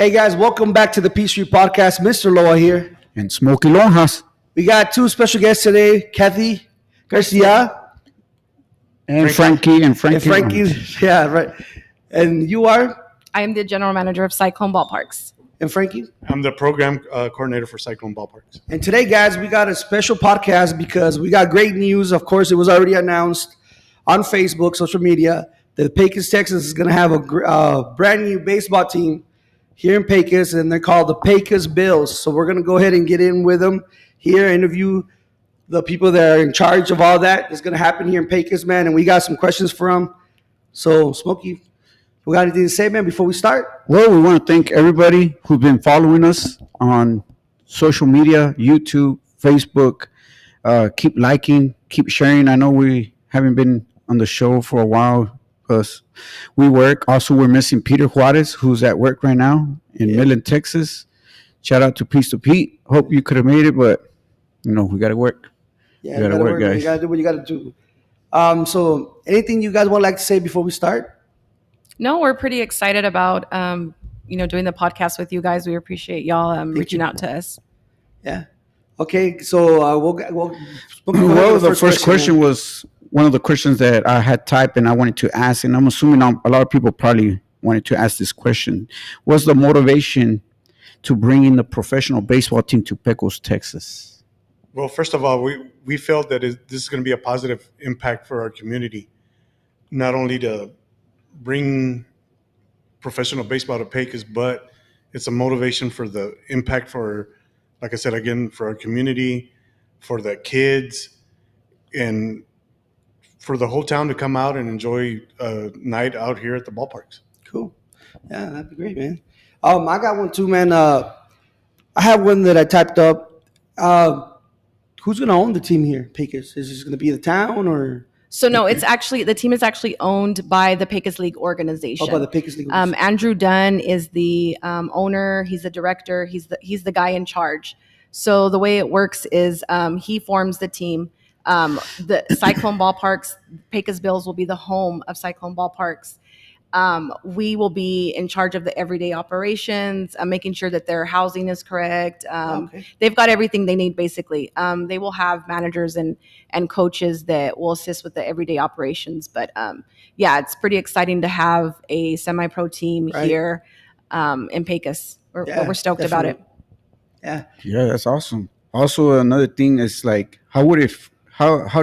Hey guys, welcome back to the P Street Podcast. Mr. Loa here. And Smokey Lonjas. We got two special guests today, Cathy Garcia. And Frankie. And Frankie, yeah, right. And you are? I am the general manager of Cyclone Ball Parks. And Frankie? I'm the program coordinator for Cyclone Ball Parks. And today, guys, we got a special podcast because we got great news. Of course, it was already announced on Facebook, social media, that Pecos, Texas is going to have a brand new baseball team here in Pecos, and they're called the Pecos Bills. So we're going to go ahead and get in with them here, interview the people that are in charge of all that. It's going to happen here in Pecos, man, and we got some questions for them. So, Smokey, we got anything to say, man, before we start? Well, we want to thank everybody who's been following us on social media, YouTube, Facebook. Keep liking, keep sharing. I know we haven't been on the show for a while because we work. Also, we're missing Peter Juarez, who's at work right now in Midland, Texas. Shout out to Peace to Pete. Hope you could have made it, but, we got to work. Yeah, you got to work, guys. You got to do what you got to do. So anything you guys would like to say before we start? No, we're pretty excited about, doing the podcast with you guys. We appreciate y'all reaching out to us. Yeah. Okay, so the first question was one of the questions that I had typed and I wanted to ask, and I'm assuming a lot of people probably wanted to ask this question. What's the motivation to bring in the professional baseball team to Pecos, Texas? Well, first of all, we felt that this is going to be a positive impact for our community, not only to bring professional baseball to Pecos, but it's a motivation for the impact for, like I said, again, for our community, for the kids, and for the whole town to come out and enjoy a night out here at the ballparks. Cool. Yeah, that'd be great, man. I got one too, man. I have one that I typed up. Who's going to own the team here, Pecos? Is this going to be the town or? So no, the team is actually owned by the Pecos League organization. Oh, by the Pecos League. Andrew Dunn is the owner. He's the director. He's the guy in charge. So the way it works is he forms the team. The Cyclone Ball Parks, Pecos Bills will be the home of Cyclone Ball Parks. We will be in charge of the everyday operations, making sure that their housing is correct. They've got everything they need, basically. They will have managers and coaches that will assist with the everyday operations. But it's pretty exciting to have a semi-pro team here in Pecos. We're stoked about it. Yeah, that's awesome. Also, another thing is like, how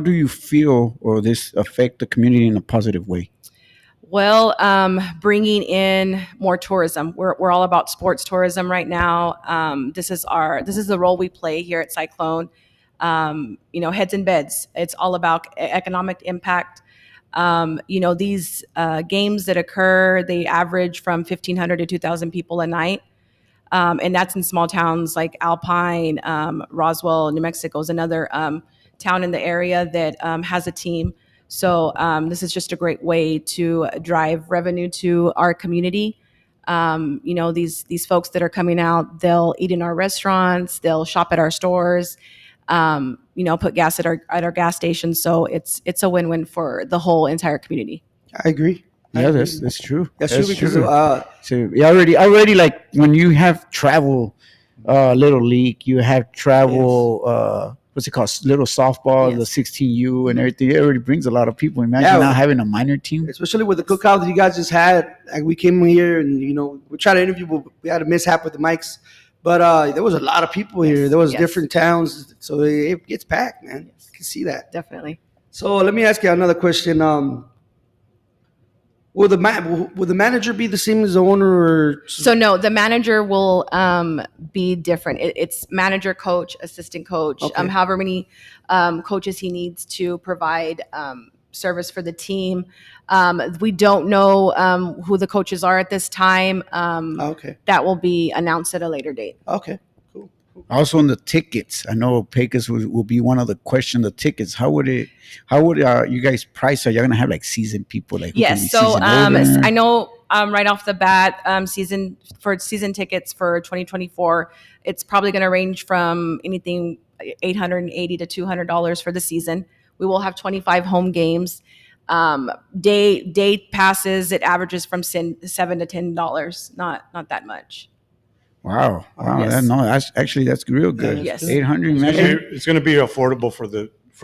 do you feel, or this affect the community in a positive way? Well, bringing in more tourism. We're all about sports tourism right now. This is the role we play here at Cyclone. Heads in beds. It's all about economic impact. These games that occur, they average from 1,500 to 2,000 people a night. And that's in small towns like Alpine, Roswell, New Mexico is another town in the area that has a team. So this is just a great way to drive revenue to our community. These folks that are coming out, they'll eat in our restaurants, they'll shop at our stores, put gas at our gas stations. So it's a win-win for the whole entire community. I agree. Yeah, that's true. That's true because already like when you have travel, Little League, you have travel. What's it called? Little softball, the 16U and everything. It already brings a lot of people. Imagine now having a minor team, especially with the cookout that you guys just had. Like we came here and we tried to interview, but we had a mishap with the mics. But there was a lot of people here. There was different towns, so it gets packed, man. You can see that Definitely. So let me ask you another question. Will the manager be the same as the owner? Or? So no, the manager will be different. It's manager, coach, assistant coach, however many coaches he needs to provide service for the team. We don't know who the coaches are at this time. That will be announced at a later date. Okay. Cool. Also, on the tickets, I know Pecos will be one of the questions. The tickets, how would you guys price? Are you gonna have like season people? Like yes, so I know right off the bat, season tickets for 2024, it's probably going to range from anything $880 to $200 for the season. We will have 25 home games. Day passes, it averages from $7 to $10, not that much. Wow. Wow. Yes. That's real Yeah, good. that's Yes. good. 800, It's gonna imagine. be, it's gonna be affordable for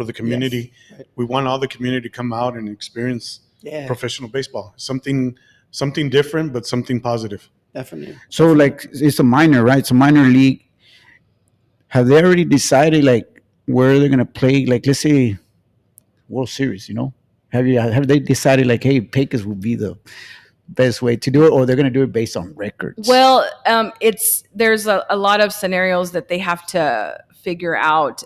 the community. Right. We want all the community to come out and experience Yeah, professional baseball. Something different, but something positive. definitely. So, like, it's a minor, right? It's a minor league. Have they already decided, like, where they're going to play? Like, let's say World Series, you know? Have they decided, like, hey, Pecos will be the best way to do it, or they're going to do it based on records? Well, there's a lot of scenarios that they have to figure out.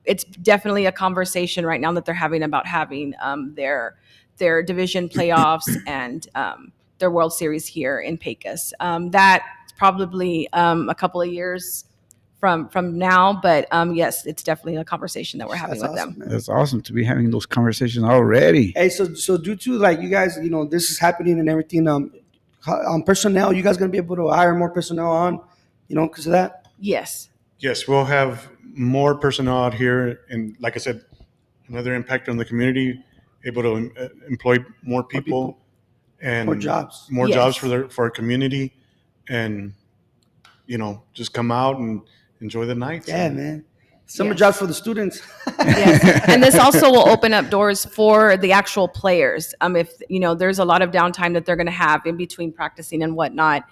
It's definitely a conversation right now that they're having about having their division playoffs and their World Series here in Pecos. That's probably a couple of years from now, but yes, it's definitely a conversation that we're having That's with awesome, them. man. That's awesome to be having those conversations already. Hey, so due to like you guys, this is happening and everything. Personnel, you guys gonna be able to hire more personnel on, because of that. Yes. Yes, we'll have more personnel out here, and like I said, another impact on the community, able to employ more people, and More jobs. more Yes. jobs for our community, and just come out and enjoy the nights. Yeah, man. Summer Yes. jobs for the students. Yes. And this also will open up doors for the actual players. If there's a lot of downtime that they're going to have in between practicing and whatnot.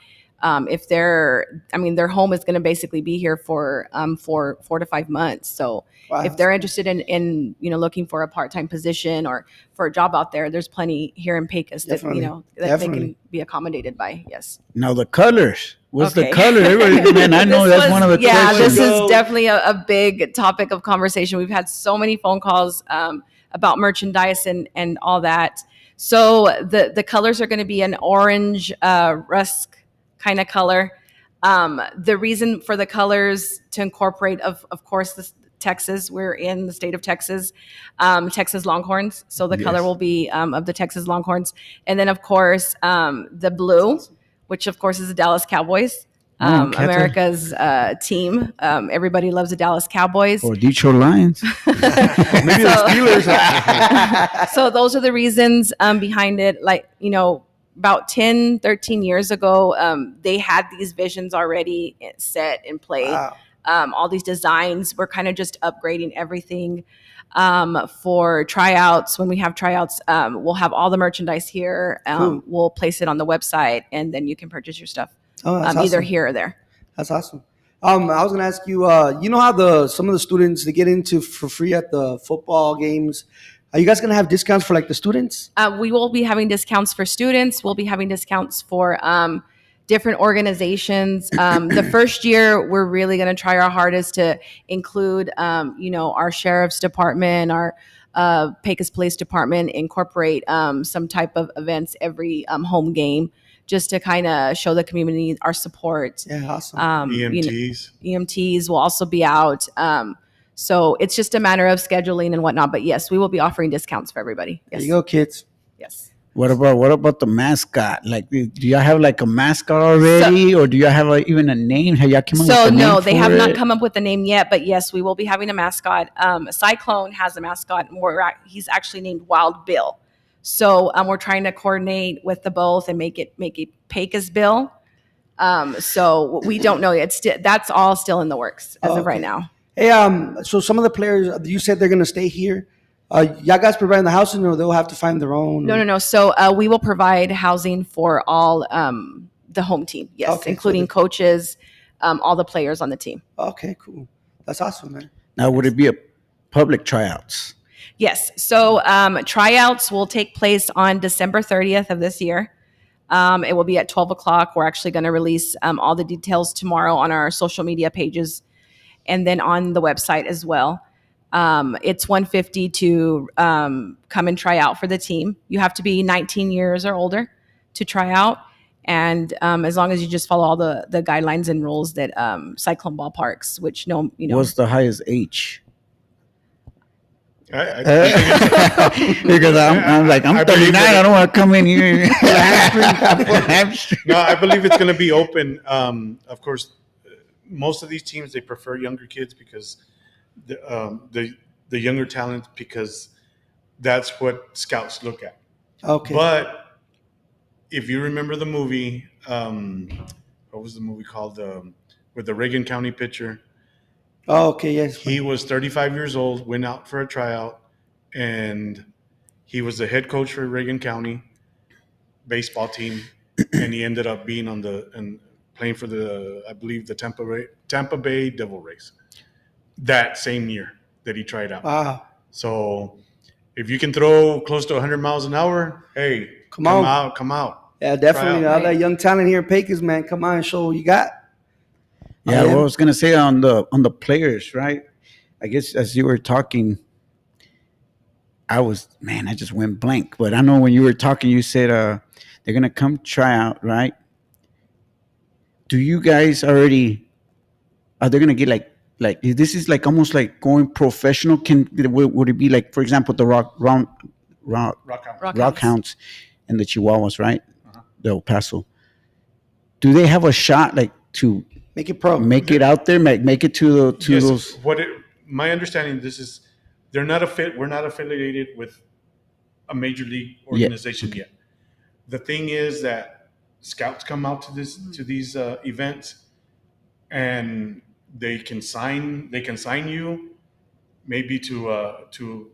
If their home is going to basically be here for 4 to 5 months. So Wow, if they're interested in looking for a part-time position or for a job out there, there's plenty here in Pecos that Definitely. that they Definitely. can be accommodated by. Yes. Now, the colors. What's the Okay. color? Everybody, man, I know This that's was- one of the yeah, questions. this is Go. definitely a big topic of conversation. We've had so many phone calls about merchandise and all that. So the colors are going to be an orange rust kind of color. The reason for the colors to incorporate, of course, this Texas. We're in the state of Texas, Texas Longhorns. So the color Yes. will be of the Texas Longhorns, and then of course the blue, That's awesome. which of course is the Dallas Cowboys. Oh, Cathy. America's team. Everybody loves the Dallas Cowboys. Or Detroit Lions. Maybe the Steelers. So those are the reasons behind it. Like, about 10, 13 years ago, they had these visions already set in play. Wow. All these designs, we're kind of just upgrading everything for tryouts. When we have tryouts, we'll have all the merchandise here. Cool. We'll place it on the website, and then you can purchase your stuff Oh, that's either awesome. here or there. That's awesome. I was gonna ask you. You know how some of the students they get into for free at the football games. Are you guys gonna have discounts for like the students? We will be having discounts for students. We'll be having discounts for different organizations. The first year, we're really going to try our hardest to include, our sheriff's department, our Pecos Police Department, incorporate some type of events every home game, just to kind of show the community our support. Yeah, awesome. EMTs. EMTs will also be out. So it's just a matter of scheduling and whatnot. But yes, we will be offering discounts for everybody. There Yes. you go, kids. Yes. What about the mascot? Like, do y'all have like a mascot already, or do y'all have even a name? Have y'all come up with So a name no, they for have not it? come up with a name yet, but yes, we will be having a mascot. Cyclone has a mascot, and he's actually named Wild Bill. So we're trying to coordinate with the both and make it Pecos Bill. So we don't know yet. That's all still in the works as of right Okay. now. Hey, so some of the players you said they're gonna stay here. Y'all guys providing the housing, or they'll have to find their own? No. So we will provide housing for all the home team. Yes, Okay, so including coaches, all the players on the team. Okay, cool. That's awesome, man. Now, would it be a public tryouts? Yes. So tryouts will take place on December 30th of this year. It will be at 12 o'clock. We're actually going to release all the details tomorrow on our social media pages and then on the website as well. It's $150 to come and try out for the team. You have to be 19 years or older to try out. And as long as you just follow all the guidelines and rules that Cyclone Ball Parks, which What's the highest age? I think Because I'm I 39. believe I that- don't want to come in here. no, I believe it's going to be open. Of course, most of these teams they prefer younger kids because the younger talent because that's what scouts look at. Okay. But if you remember the movie what was the movie called? With the Reagan County pitcher. Oh, okay, yes. He was 35 years old, went out for a tryout, and he was the head coach for Reagan County baseball team, and he ended up being on the and playing for the, I believe, the Tampa Bay Devil Rays that same year that he tried out. Wow. So if you can throw close to 100 miles an hour, hey, Come on. come out. Yeah, definitely. Try out. All that young talent here in Pecos, man. Come on and show what you got. Yeah, I well, I am. was gonna say on the players, right? I guess as you were talking, I just went blank. But I know when you were talking, you said they're gonna come try out, right? Do you guys already are they gonna get like this is like almost like going professional? Would it be like, for example, the rock Rock hounds and the Chihuahuas, right? The El Paso. Do they have a shot like to Make it pro. make it out there, make it to Yes, those? my understanding, this is we're not affiliated with a major league organization yet. The thing is that scouts come out to these events, and they can sign you maybe to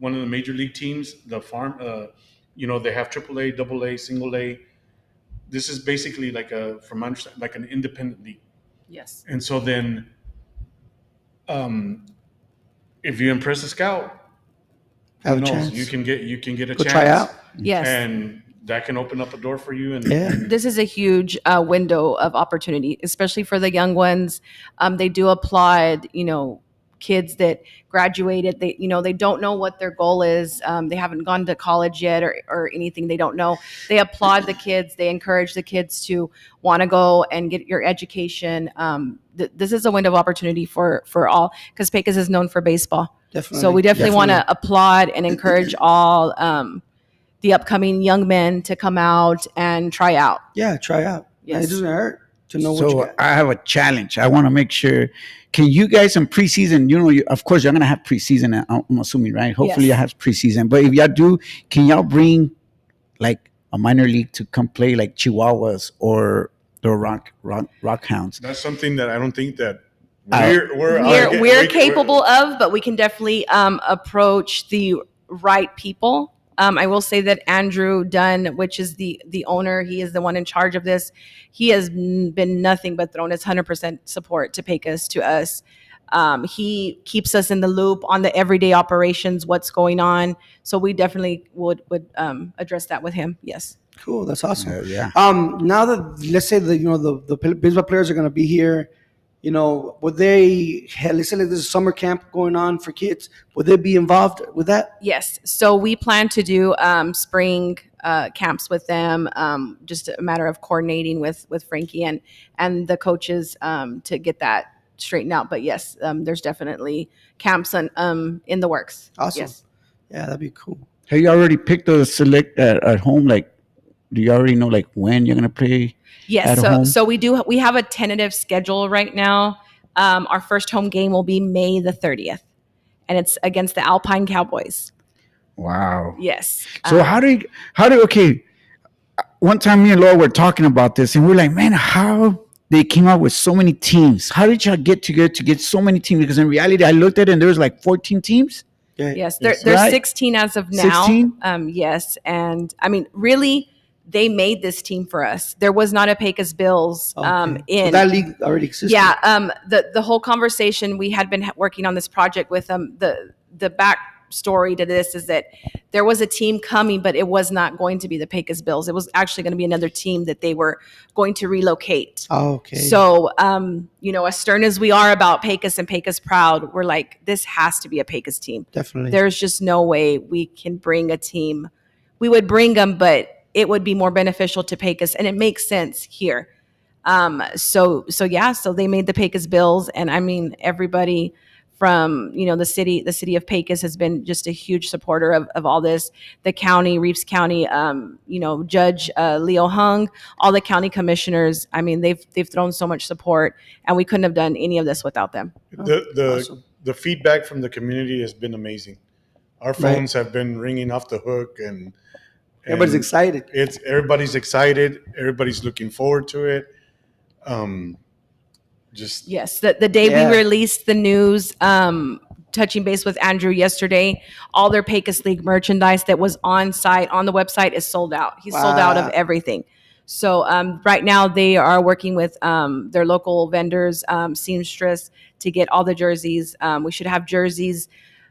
one of the major league teams. The farm, they have AAA, AA, single A. This is basically like from my understanding, like an independent league. Yes. And so then, if you impress a scout, Have who a knows? chance. You can get a Go chance. try out. Yes. And that can open up a door for you. And Yeah. This is a huge window of opportunity, especially for the young ones. They do applaud, kids that graduated. They don't know what their goal is. They haven't gone to college yet or anything. They don't know. They applaud the kids. They encourage the kids to want to go and get your education. This is a window of opportunity for all, because Pecos is known for baseball. Definitely. So we definitely want to applaud and encourage all the upcoming young men to come out and try out. Yeah, try out. Yes. It doesn't hurt to know what you So got. I have a challenge. I want to make sure. Can you guys in preseason? Of course, you're gonna have preseason. I'm assuming, right? Hopefully, Yes. you have preseason. But if y'all do, can y'all bring like a minor league to come play, like Chihuahuas or the Rock Hounds? that's something that I don't think that I- We're capable of, but we can definitely approach the right people. I will say that Andrew Dunn, which is the owner, he is the one in charge of this. He has been nothing but thrown his 100% support to Pecos, to us. He keeps us in the loop on the everyday operations, what's going on. So we definitely would address that with him. Yes. Cool. That's awesome. Yeah. Now that, let's say the baseball players are going to be here, would they, let's say like there's a summer camp going on for kids, would they be involved with that? Yes. So we plan to do spring camps with them. Just a matter of coordinating with Frankie and the coaches to get that straightened out. But yes, there's definitely camps in the works. Awesome. Yes. Yeah, that'd be cool. Have you already picked a select at home? Like, do you already know like when you're gonna play? Yes. At home? So we have a tentative schedule right now. Our first home game will be May the 30th, and it's against the Alpine Cowboys. Wow. Yes. So okay? One time, me and Laura were talking about this, and we're like, man, how they came out with so many teams? How did y'all get together to get so many teams? Because in reality, I looked at it and there was like 14 teams. Yeah. Yes, Yes. there's Right? 16 as of now. 16? Yes, and I mean, really, they made this team for us. There was not a Pecos Bills Okay. in So that league already exists. Yeah, the whole conversation, we had been working on this project with them. The backstory to this is that there was a team coming, but it was not going to be the Pecos Bills. It was actually going to be another team that they were going to relocate. Oh, okay. So, as stern as we are about Pecos and Pecos proud, we're like, this has to be a Pecos team. Definitely. There's just no way we can bring a team. We would bring them, but it would be more beneficial to Pecos, and it makes sense here. So they made the Pecos Bills, and I mean, everybody from the city of Pecos has been just a huge supporter of all this. The county, Reeves County, Judge Leo Hung, all the county commissioners. I mean, they've thrown so much support, and we couldn't have done any of this without them. Awesome. The feedback from the community has been amazing. Our phones have been ringing off the hook, and Everybody's excited. Everybody's excited. Everybody's looking forward to it. Um, just Yes, the day Yeah. we released the news, touching base with Andrew yesterday, all their Pecos League merchandise that was on site on the website is sold out. He's sold out of Wow. everything. So right now they are working with their local vendors, seamstress, to get all the jerseys. We should have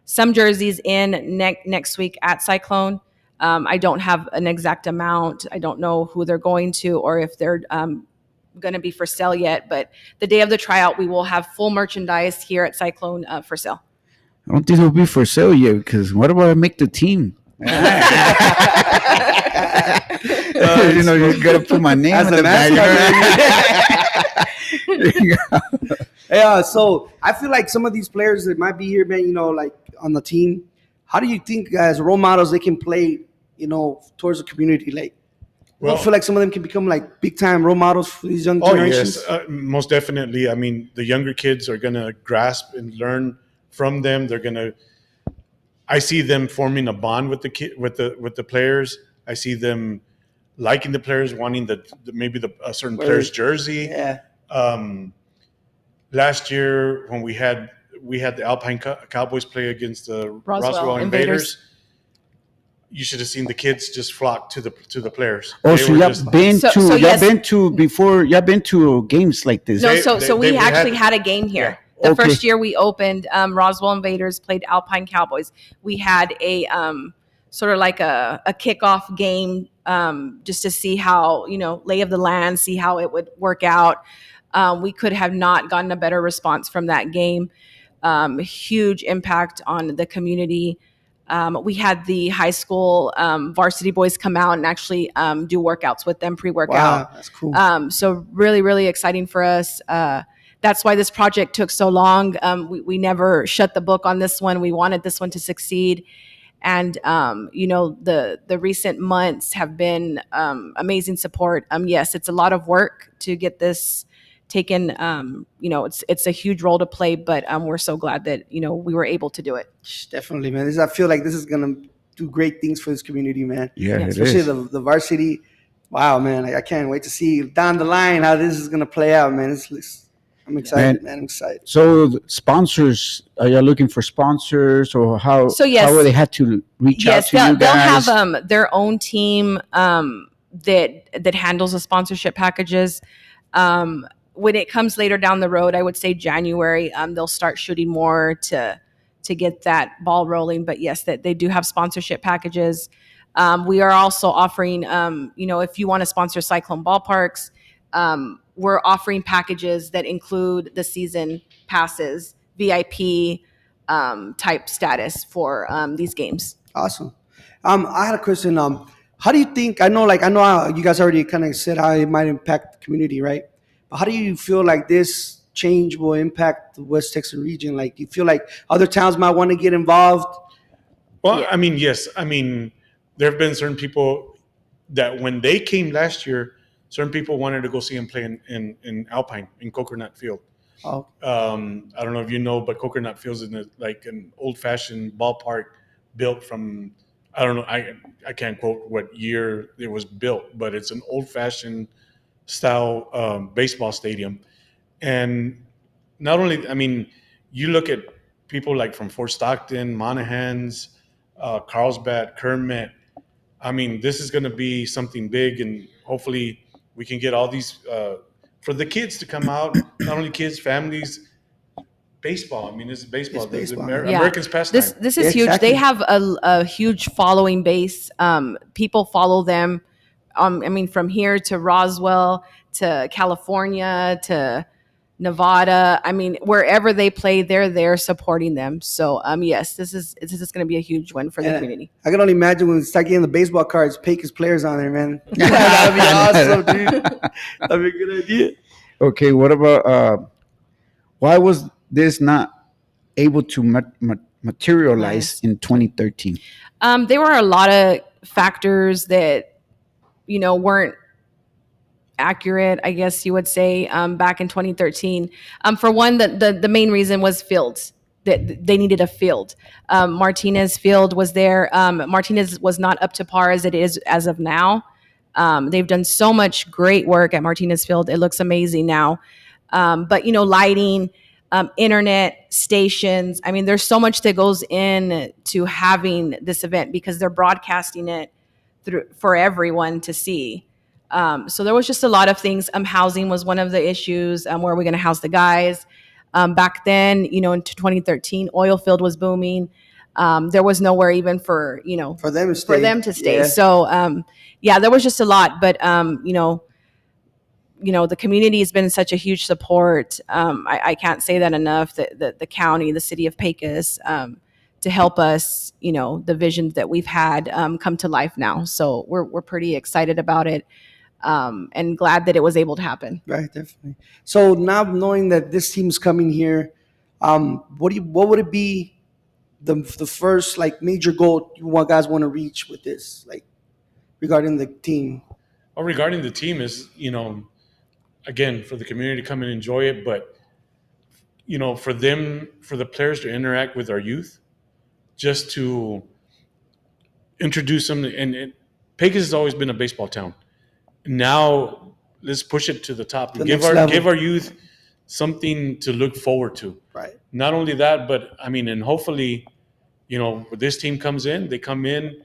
some jerseys in next week at Cyclone. I don't have an exact amount. I don't know who they're going to or if they're going to be for sale yet. But the day of the tryout, we will have full merchandise here at Cyclone for sale. I don't think it'll be for sale yet because what about I make the team? You know, you gotta put my name As in a the mascot. bag. Yeah, so I feel like some of these players that might be here, man, like on the team, how do you think as role models they can play, towards the community? Like, I feel like some of them can become like big time role models for these young Oh generations. yes, most definitely. I mean, the younger kids are gonna grasp and learn from them. They're gonna. I see them forming a bond with the with the players. I see them liking the players, wanting maybe a certain player's jersey. Yeah. Last year when we had the Alpine Cowboys play against the Roswell Invaders. You should have seen the kids just flock to the players. Oh, They so were y'all just- been So- to so y'all yes. been to before y'all been to games like this? No, They- so we they actually had- had a game here. Yeah. The Okay. first year we opened, Roswell Invaders played Alpine Cowboys. We had a sort of like a kickoff game just to see how, lay of the land, see how it would work out. We could have not gotten a better response from that game. Huge impact on the community. We had the high school varsity boys come out and actually do workouts with them, pre-workout. Wow, that's cool. So really, really exciting for us. That's why this project took so long. We never shut the book on this one. We wanted this one to succeed. And, the recent months have been amazing support. Yes, it's a lot of work to get this taken. It's a huge role to play, but we're so glad that, we were able to do it. Definitely, man. I feel like this is gonna do great things for this community, man. Yeah, it Especially is. the varsity. Wow, man! I can't wait to see down the line how this is gonna play out, man. I'm excited, man. I'm excited. So the sponsors, are you looking for sponsors or how? So, yes. How will they have to reach out Yes, to you they'll guys? have their own team that handles the sponsorship packages. When it comes later down the road, I would say January, they'll start shooting more to get that ball rolling. But yes, that they do have sponsorship packages. We are also offering, if you want to sponsor Cyclone Ball Parks, we're offering packages that include the season passes, VIP type status for these games. Awesome. I had a question. How do you think? I know how you guys already kind of said how it might impact the community, right? But how do you feel like this change will impact the West Texas region? Like, do you feel like other towns might want to get involved? Well, Yeah. I mean, yes. I mean, there have been certain people that when they came last year, certain people wanted to go see them play in Alpine, in Coconut Field. Oh, I don't know if you know, but Coconut Field is like an old-fashioned ballpark built from, I don't know, I can't quote what year it was built, but it's an old-fashioned style baseball stadium. And not only, I mean, you look at people like from Fort Stockton, Monahans, Carlsbad, Kermit. I mean, this is going to be something big, and hopefully we can get all these for the kids to come out. Not only kids, families. Baseball. I mean, this is baseball. It's This is baseball. Yeah. Americans' pastime. This is Yeah, huge. exactly. They have a huge following base. People follow them. From here to Roswell to California to Nevada. I mean, wherever they play, they're there supporting them. So, yes, this is going to be a huge win for the And community. I can only imagine when we start getting the baseball cards, Pecos players on there, man. That'd be awesome, dude. That'd be a good idea. Okay, what about why was this not able to materialize Nice. in 2013? There were a lot of factors that weren't accurate, I guess you would say, back in 2013. For one, the main reason was fields. That they needed a field. Martinez Field was there. Martinez was not up to par as it is as of now. They've done so much great work at Martinez Field. It looks amazing now. But lighting, internet, stations. I mean, there's so much that goes in to having this event because they're broadcasting it through for everyone to see. So there was just a lot of things. Housing was one of the issues. Where are we going to house the guys? Back then, in 2013, oil field was booming. There was nowhere even for For them to stay. for them to stay. Yeah. So there was just a lot. But the community has been such a huge support. I can't say that enough. The county, the city of Pecos, to help us, the visions that we've had come to life now. So we're pretty excited about it, and glad that it was able to happen. Right, definitely. So now knowing that this team's coming here, what would it be the first like major goal guys want to reach with this, like regarding the team? Well, regarding the team is, again, for the community to come and enjoy it, but for the players to interact with our youth, just to introduce them. And Pecos has always been a baseball town. Now let's push it to the top and The give next level. our youth something to look forward to. Right. Not only that, but and hopefully, when this team comes in, they come in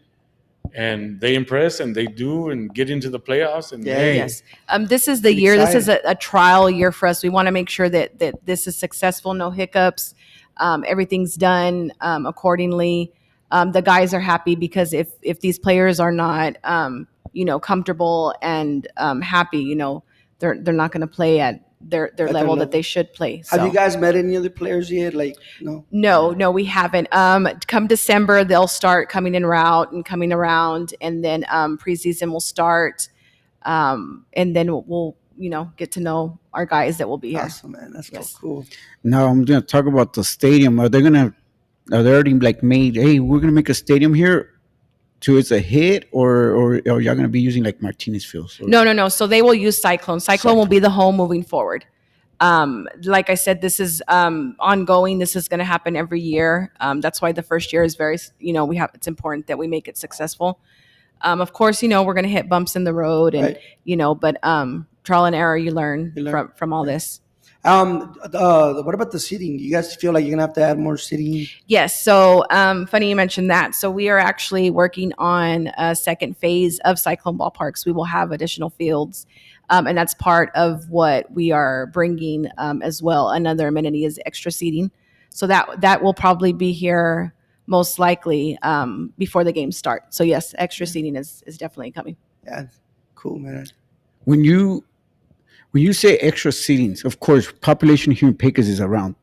and they impress and they do and get into the playoffs. And Yeah. hey, Yes. This is the Pretty year. This is exciting. a trial year for us. We want to make sure that this is successful, no hiccups. Everything's done accordingly. The guys are happy because if these players are not, comfortable and happy, they're not going to play at their their level level. that they should play. Have So. you guys met any other players yet? Like, no. No, we haven't. Come December, they'll start coming in route and coming around, and then preseason will start, and then we'll get to know our guys that will be here. Awesome, man. That's Yes. cool. Now I'm going to talk about the stadium. Are they already like made? Hey, we're going to make a stadium here. To it's a hit, or y'all going to be using like Martinez Field? So- No. So they will use Cyclone. Cyclone will be the home moving forward. Like I said, this is ongoing. This is going to happen every year. That's why the first year is very, it's important that we make it successful. Of course, we're going to hit bumps in the road, and Right. but trial and error, you learn. You learn. From all this. What about the seating? Do you guys feel like you're gonna have to add more seating? Yes. So funny you mentioned that. So we are actually working on a second phase of Cyclone Ball Parks. We will have additional fields. And that's part of what we are bringing as well. Another amenity is extra seating. So that will probably be here most likely before the games start. So yes, extra seating is definitely coming. Yeah, cool, man. When you say extra seatings, of course, population here in Pecos is around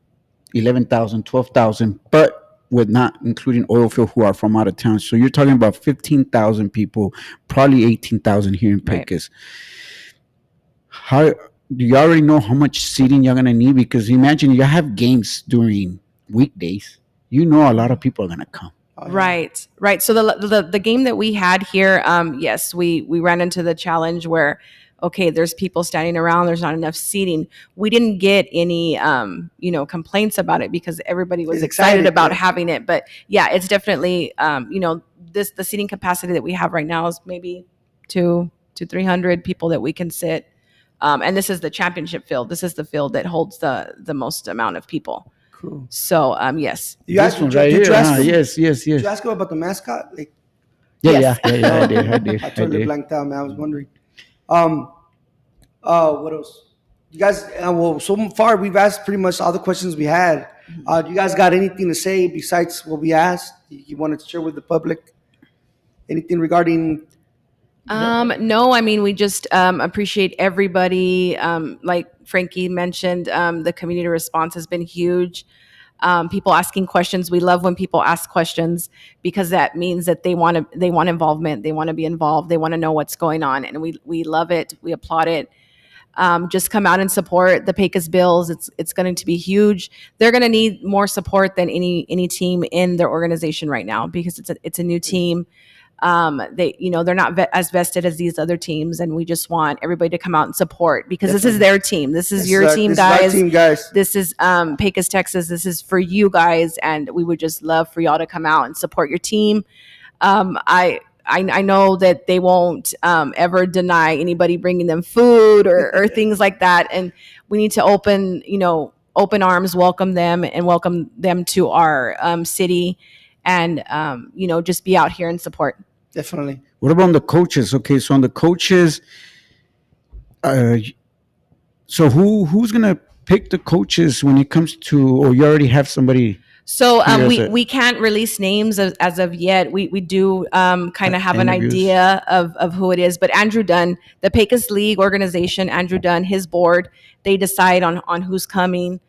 11,000, 12,000, but with not including oil field who are from out of town. So you're talking about 15,000 people, probably 18,000 here in Right. Pecos. How do you already know how much seating you're gonna need? Because imagine you have games during weekdays. A lot of people are gonna come. Oh, yeah. Right. So the game that we had here, yes, we ran into the challenge where, okay, there's people standing around, there's not enough seating. We didn't get any, complaints about it because everybody was It's excited excited, about yeah. having it. But yeah, it's definitely, the seating capacity that we have right now is maybe 200 to 300 people that we can sit. And this is the championship field. This is the field that holds the most amount of people. Cool. So yes. You asked, This one did right you here. ask him- Yes. Did you ask him about the mascot? Like, Yeah, Yes. yeah. I did. I totally blanked out, man. I was wondering. What else? You guys, well, so far we've asked pretty much all the questions we had. Do you guys got anything to say besides what we asked? You wanted to share with the public? Anything regarding? No, I mean, we just appreciate everybody. Like Frankie mentioned, the community response has been huge. People asking questions. We love when people ask questions because that means that they want involvement. They want to be involved. They want to know what's going on, and we love it. We applaud it. Just come out and support the Pecos Bills. It's going to be huge. They're going to need more support than any team in their organization right now because it's a new team. They're not as vested as these other teams, and we just want everybody to come out and support because this is their team. This is your team, This is our guys. team, guys. This is Pecos, Texas. This is for you guys, and we would just love for y'all to come out and support your team. I know that they won't ever deny anybody bringing them food or things like that. And we need to open arms, welcome them and welcome them to our city and, just be out here and support. Definitely. What about the coaches? Okay, so on the coaches, uh, so who's gonna pick the coaches when it comes to, or you already have somebody? So Here we is it. we can't release names as of yet. We do kind of have an Interviews. idea of who it is, but Andrew Dunn, the Pecos League organization, Andrew Dunn, his board, they decide on who's coming,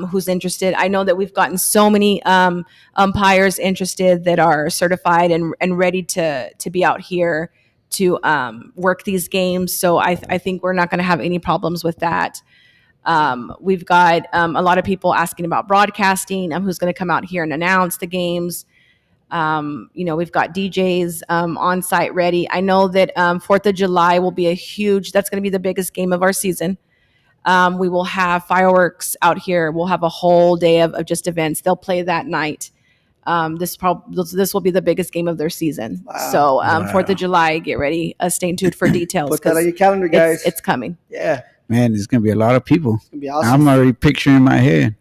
who's interested. I know that we've gotten so many umpires interested that are certified and ready to be out here to work these games. So I think we're not going to have any problems with that. We've got a lot of people asking about broadcasting, who's going to come out here and announce the games. We've got DJs on site ready. I know that 4th of July will be that's going to be the biggest game of our season. We will have fireworks out here. We'll have a whole day of just events. They'll play that night. This will be the biggest game of their season. Wow. So 4th of July, get ready. Stay tuned for details. Put that on your calendar, guys. It's coming. Yeah. Man, there's gonna be a lot of people. It's gonna be awesome. I'm already picturing in my head.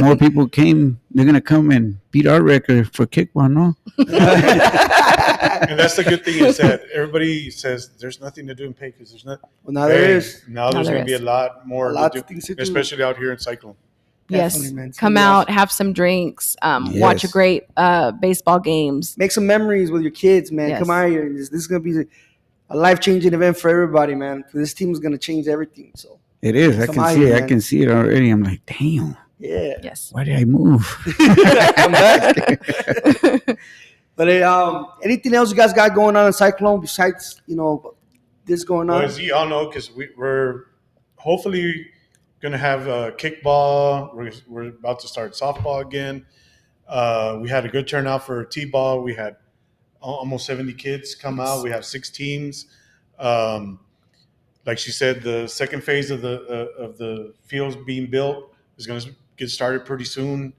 More people came. They're gonna come and beat our record for kickball, no? And that's the good thing is that everybody says there's nothing to do in Pecos. There's not. Well, now there is. Now there's there going to be is. a lot more A lot to of things to do, do. especially out here in Cyclone. Yes, Definitely, man. It's come gonna be out, awesome. have some drinks, watch a Yes. great baseball games. Make some memories with your kids, man. Yes. Come out here. This is gonna be a life-changing event for everybody, man. This team is gonna change everything. So It is. I Come can on see here, it. I man. can see it already. I'm like, damn. yeah. Yes. Why did I move? Come back. But anything else you guys got going on in Cyclone besides this going Well, on? as you all know, because we're hopefully going to have kickball. We're about to start softball again. We had a good turnout for T-ball. We had almost 70 kids come out. We have 6 teams. Like she said, the second phase of the fields being built is going to get started pretty soon.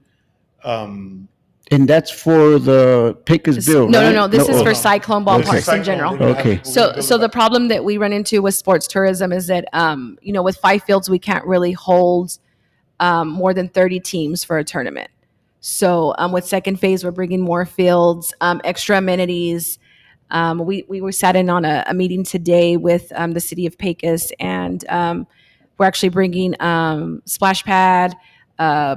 And that's for the Pecos Bill, No, right? no. This is no, for no. Cyclone Ball This is Parks in Cyclone. general. We're gonna have- Okay. we're gonna build So it the back. problem that we run into with sports tourism is that with 5 fields we can't really hold more than 30 teams for a tournament. So with second phase we're bringing more fields, extra amenities. We were sat in on a meeting today with the city of Pecos, and we're actually bringing splash pad,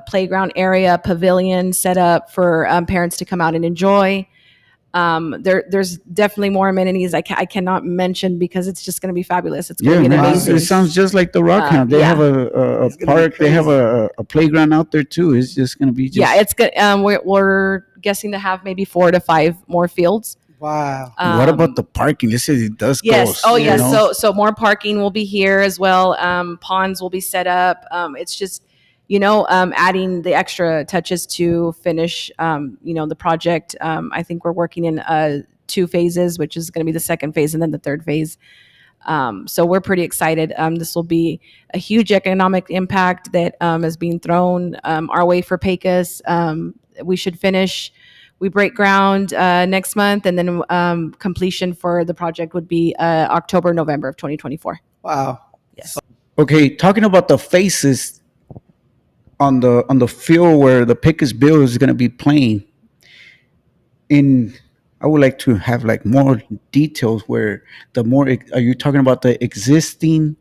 playground area, pavilion set up for parents to come out and enjoy. There's definitely more amenities I cannot mention because it's just going to be fabulous. It's going Yeah, to be man. amazing. It sounds just like the Rock Hound. They yeah. have a It's gonna be park. They have a playground out there too. It's just gonna be just. Yeah, it's good. We're guessing to have maybe 4 to 5 more fields. Wow. What about the parking? This is dusk. Yes. Oh, you yes. know? So more parking will be here as well. Ponds will be set up. It's just, adding the extra touches to finish, the project. I think we're working in 2 phases, which is going to be the second phase and then the third phase. So we're pretty excited. This will be a huge economic impact that is being thrown our way for Pecos. We should finish. We break ground next month, and then completion for the project would be October, November of 2024. Wow. Yes. Okay, talking about the faces on the field where the Pecos Bills is going to be playing. I would like to have like more details. Where are you talking about the existing?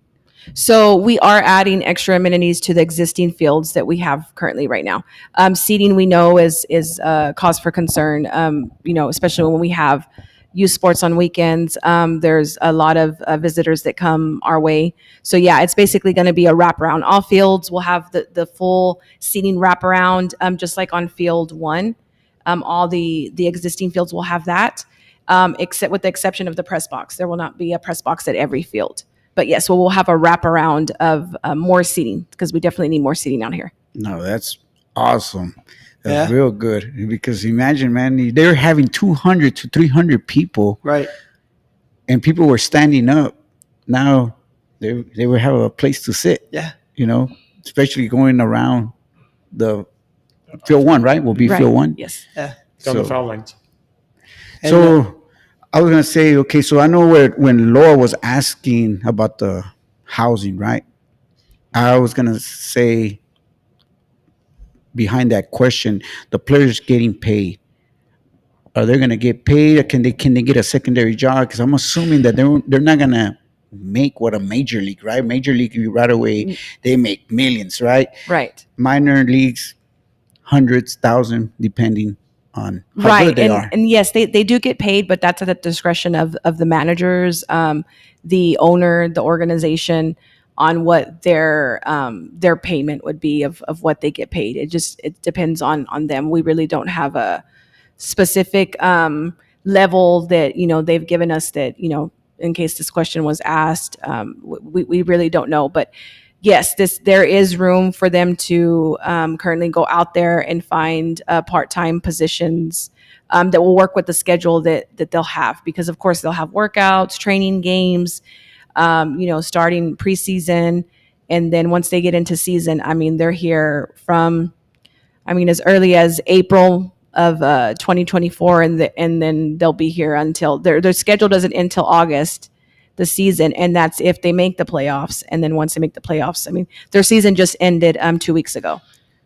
So we are adding extra amenities to the existing fields that we have currently right now. Seating we know is cause for concern. Especially when we have youth sports on weekends. There's a lot of visitors that come our way. So yeah, it's basically going to be a wraparound. All fields will have the full seating wraparound, just like on field 1. All the existing fields will have that, except with the exception of the press box. There will not be a press box at every field. But yes, we'll have a wraparound of more seating because we definitely need more seating out here. No, that's awesome. That's Yeah. real good. Because imagine, man, they're having 200 to 300 people, Right. and people were standing up. Now they will have a place to sit. Yeah. Especially going around the field 1, right? Will be Right. field 1. Yes. Yeah. It's on the So- foul lines. And, So I was gonna say, okay, so I know when Laura was asking about the housing, right? I was gonna say behind that question, the players getting paid. Are they gonna get paid, or can they get a secondary job? Because I'm assuming that they're not gonna make what a major league, right? Major league, you right away they make millions, right? Right. Minor leagues, hundreds, thousand, depending on how Right. good they are. And yes, they do get paid, but that's at the discretion of the managers, the owner, the organization, on what their payment would be of what they get paid. It depends on them. We really don't have a specific level that they've given us, that in case this question was asked. We really don't know, but yes, there is room for them to currently go out there and find part-time positions that will work with the schedule that they'll have, because of course they'll have workouts, training, games, starting preseason. And then once they get into season, I mean, they're here from, I mean, as early as April of 2024, and then they'll be here until their schedule doesn't end until August, the season, and that's if they make the playoffs. And then once they make the playoffs, I mean, their season just ended 2 weeks ago.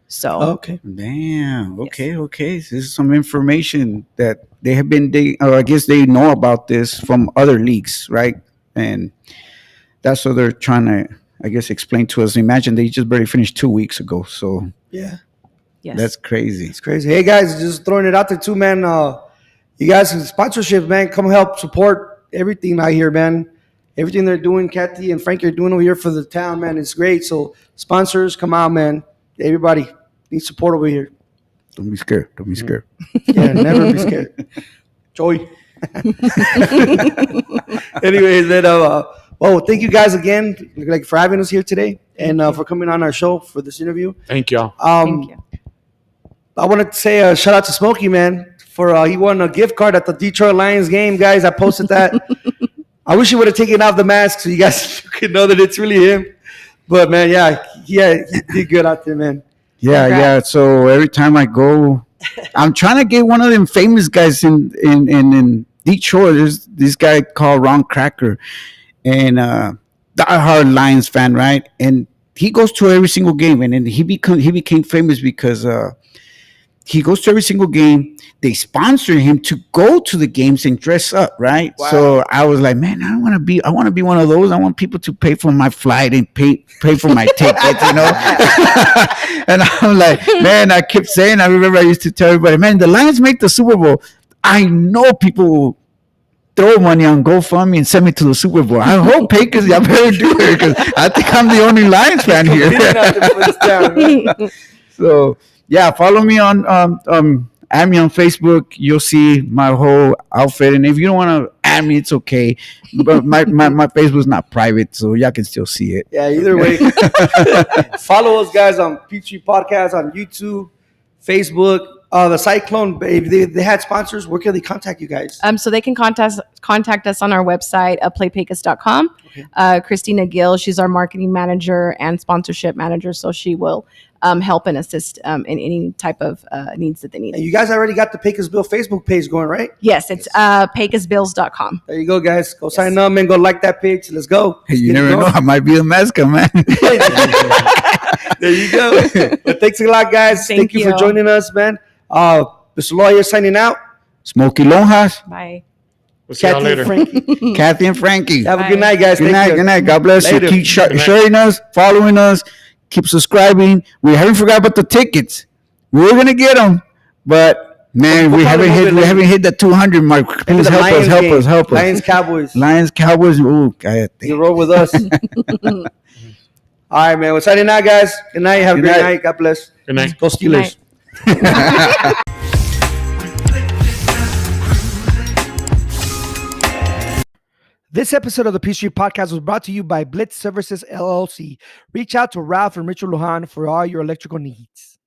So Okay. Damn. Okay. Okay. So this is some information that they have been. I guess they know about this from other leagues, right? And that's what they're trying to, I guess, explain to us. Imagine they just barely finished 2 weeks ago. So Yeah. yes, that's crazy. It's crazy. Hey guys, just throwing it out there too, man. You guys, sponsorships, man, come help support everything out here, man. Everything they're doing, Cathy and Frankie are doing over here for the town, man. It's great. So sponsors, come out, man. Everybody needs support over here. Don't be scared. Don't be scared. Yeah, never be scared. Joy. Anyways, then, well, thank you guys again, like, for having us here today, and for coming on our show for this interview. Thank y'all. thank you. I wanted to say a shout out to Smokey, man, for he won a gift card at the Detroit Lions game, guys. I posted that. I wish he would have taken off the mask so you guys could know that it's really him. But man, he did good out there, man. Yeah, Congrats. yeah. So every time I go, I'm trying to get one of them famous guys in Detroit. There's this guy called Ron Cracker, and diehard Lions fan, right? And he goes to every single game, and then he became famous because he goes to every single game. They sponsor him to go to the games and dress up, right? Wow. So I was like, man, I want to be one of those. I want people to pay for my flight and pay for my tickets, you know? And I'm like, man, I kept saying, I remember I used to tell everybody, man, the Lions make the Super Bowl. I know people will throw money on GoFundMe and send me to the Super Bowl. I hope Pecos, I better do it, because I think I'm the only Lions fan here. So yeah, follow me on add me on Facebook. You'll see my whole outfit. And if you don't want to add me, it's okay. But my Facebook's not private, so y'all can still see it. Yeah, either way. Follow us, guys, on Peachtree Podcast on YouTube, Facebook. The Cyclone, if they had sponsors, where can they contact you guys? So they can contact us on our website, playpecos.com. Okay. Christina Gill, she's our marketing manager and sponsorship manager, so she will help and assist in any type of needs that they need. And you guys already got the Pecos Bill Facebook page going, right? Yes, it's pecosbills.com. There you go, guys. Go sign up and go like that page. Let's go. Hey, Let's you get it never know. going. I might be the mascot, man. There you go. But thanks a lot, guys. Thank you for you. joining us, man. Mr. Lawyer signing out. Smokey Lonjas, Bye. We'll see y'all Cathy and later. Frankie. Kathy and Frankie. Have a Bye. good night, guys. Good Thank night. you. Good night. God bless Later. you. Keep Good night. sharing us, following us, keep subscribing. We haven't forgot about the tickets. We're gonna get them, but man, We'll we probably haven't move it hit the 200 mark. Maybe Please the help Lions us. game. Help us. Lions, Cowboys. Lions, Cowboys. Ooh, You roll with us. All right, man. We're signing out, guys. Good night. Have a Good great night. night. God bless. Good night. Go Steelers. This episode of the Peachtree Podcast was brought to you by Blitz Services LLC. Reach out to Ralph and Richard Lujan for all your electrical needs.